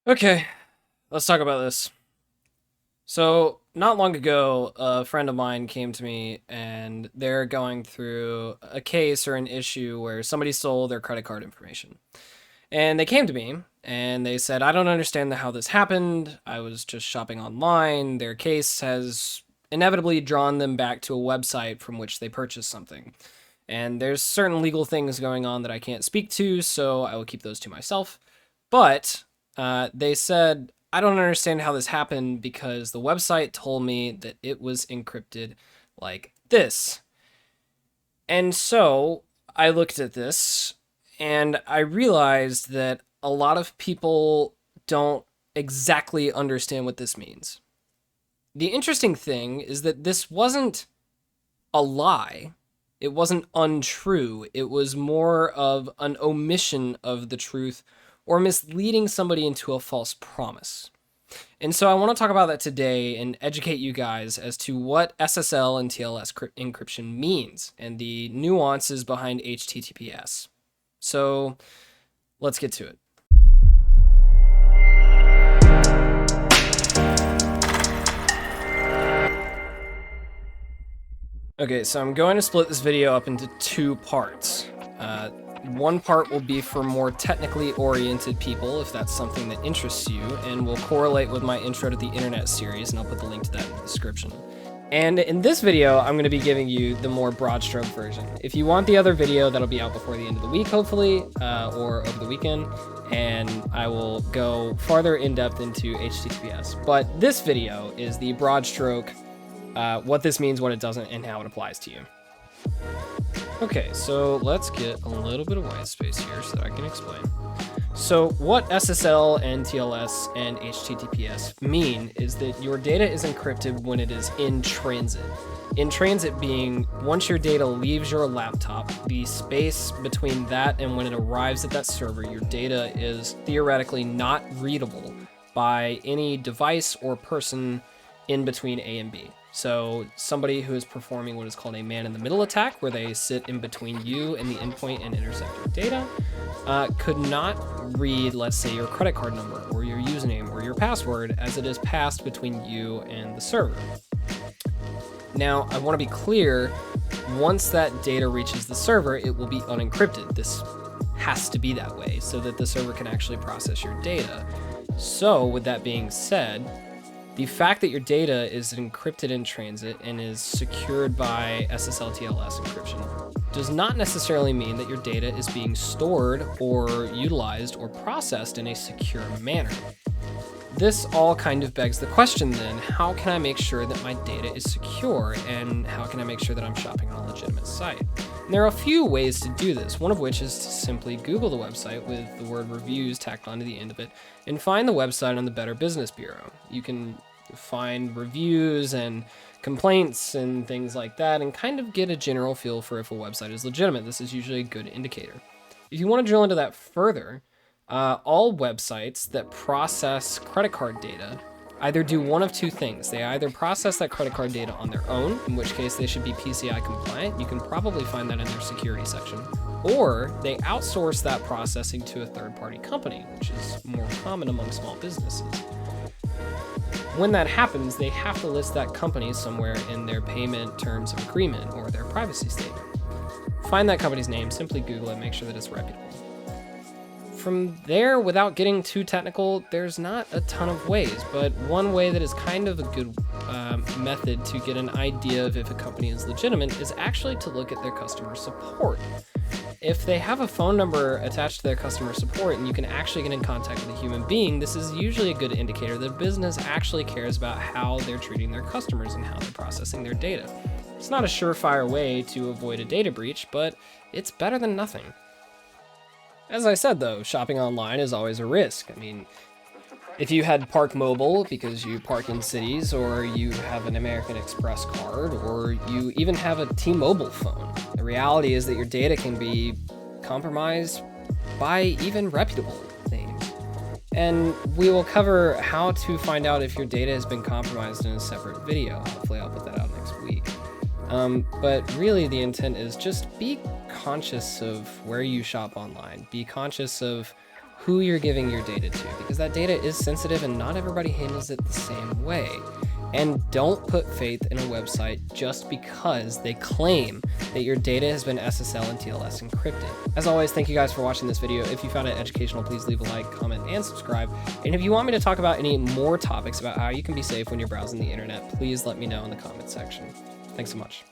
Okay, let's talk about this. So, not long ago, a friend of mine came to me and they're going through a case or an issue where somebody stole their credit card information. And they came to me and they said, I don't understand how this happened. I was just shopping online. Their case has inevitably drawn them back to a website from which they purchased something. And there's certain legal things going on that I can't speak to, so I will keep those to myself. But they said, I don't understand how this happened because the website told me that it was encrypted like this. And so I looked at this and I realized that a lot of people don't exactly understand what this means. The interesting thing is that this wasn't a lie. It wasn't untrue. It was more of an omission of the truth or misleading somebody into a false promise. And so I want to talk about that today and educate you guys as to what SSL and TLS encryption means and the nuances behind HTTPS. So let's get to it. Okay, so I'm going to split this video up into two parts. One part will be for more technically oriented people, if that's something that interests you, and will correlate with my Intro to the Internet series, and I'll put the link to that in the description. And in this video, I'm going to be giving you the more broad stroke version. If you want the other video, that'll be out before the end of the week, hopefully, or over the weekend, and I will go farther in depth into HTTPS. But this video is the broad stroke, what this means, what it doesn't, and how it applies to you. Okay, so let's get a little bit of white space here so that I can explain. So what SSL and TLS and HTTPS mean is that your data is encrypted when it is in transit. In transit being once your data leaves your laptop, the space between that and when it arrives at that server, your data is theoretically not readable by any device or person in between A and B. So somebody who is performing what is called a man-in-the-middle attack, where they sit in between you and the endpoint and intercept your data, could not read, let's say, your credit card number or your username or your password as it is passed between you and the server. Now, I want to be clear, once that data reaches the server, it will be unencrypted. This has to be that way so that the server can actually process your data. So, with that being said, the fact that your data is encrypted in transit and is secured by SSL TLS encryption does not necessarily mean that your data is being stored or utilized or processed in a secure manner. This all kind of begs the question then, how can I make sure that my data is secure, and how can I make sure that I'm shopping on a legitimate site? And there are a few ways to do this, one of which is to simply Google the website with the word reviews tacked onto the end of it and find the website on the Better Business Bureau. You can find reviews and complaints and things like that and kind of get a general feel for if a website is legitimate. This is usually a good indicator. If you want to drill into that further, all websites that process credit card data either do one of two things. They either process that credit card data on their own, in which case they should be PCI compliant. You can probably find that in their security section. Or they outsource that processing to a third-party company, which is more common among small businesses. When that happens, they have to list that company somewhere in their payment terms of agreement or their privacy statement. Find that company's name, simply Google it, make sure that it's reputable. From there, without getting too technical, there's not a ton of ways, but one way that is kind of a good method to get an idea of if a company is legitimate is actually to look at their customer support. If they have a phone number attached to their customer support and you can actually get in contact with a human being, this is usually a good indicator that a business actually cares about how they're treating their customers and how they're processing their data. It's not a surefire way to avoid a data breach, but it's better than nothing. As I said though, shopping online is always a risk. I mean, if you had Park Mobile because you park in cities, or you have an American Express card, or you even have a T-Mobile phone, the reality is that your data can be compromised by even reputable names. And we will cover how to find out if your data has been compromised in a separate video. Hopefully I'll put that out next week. But really the intent is just be conscious of where you shop online. Be conscious of who you're giving your data to, because that data is sensitive and not everybody handles it the same way. And don't put faith in a website just because they claim that your data has been SSL and TLS encrypted. As always, thank you guys for watching this video. If you found it educational, please leave a like, comment, and subscribe. And if you want me to talk about any more topics about how you can be safe when you're browsing the internet, please let me know in the comment section. Thanks so much.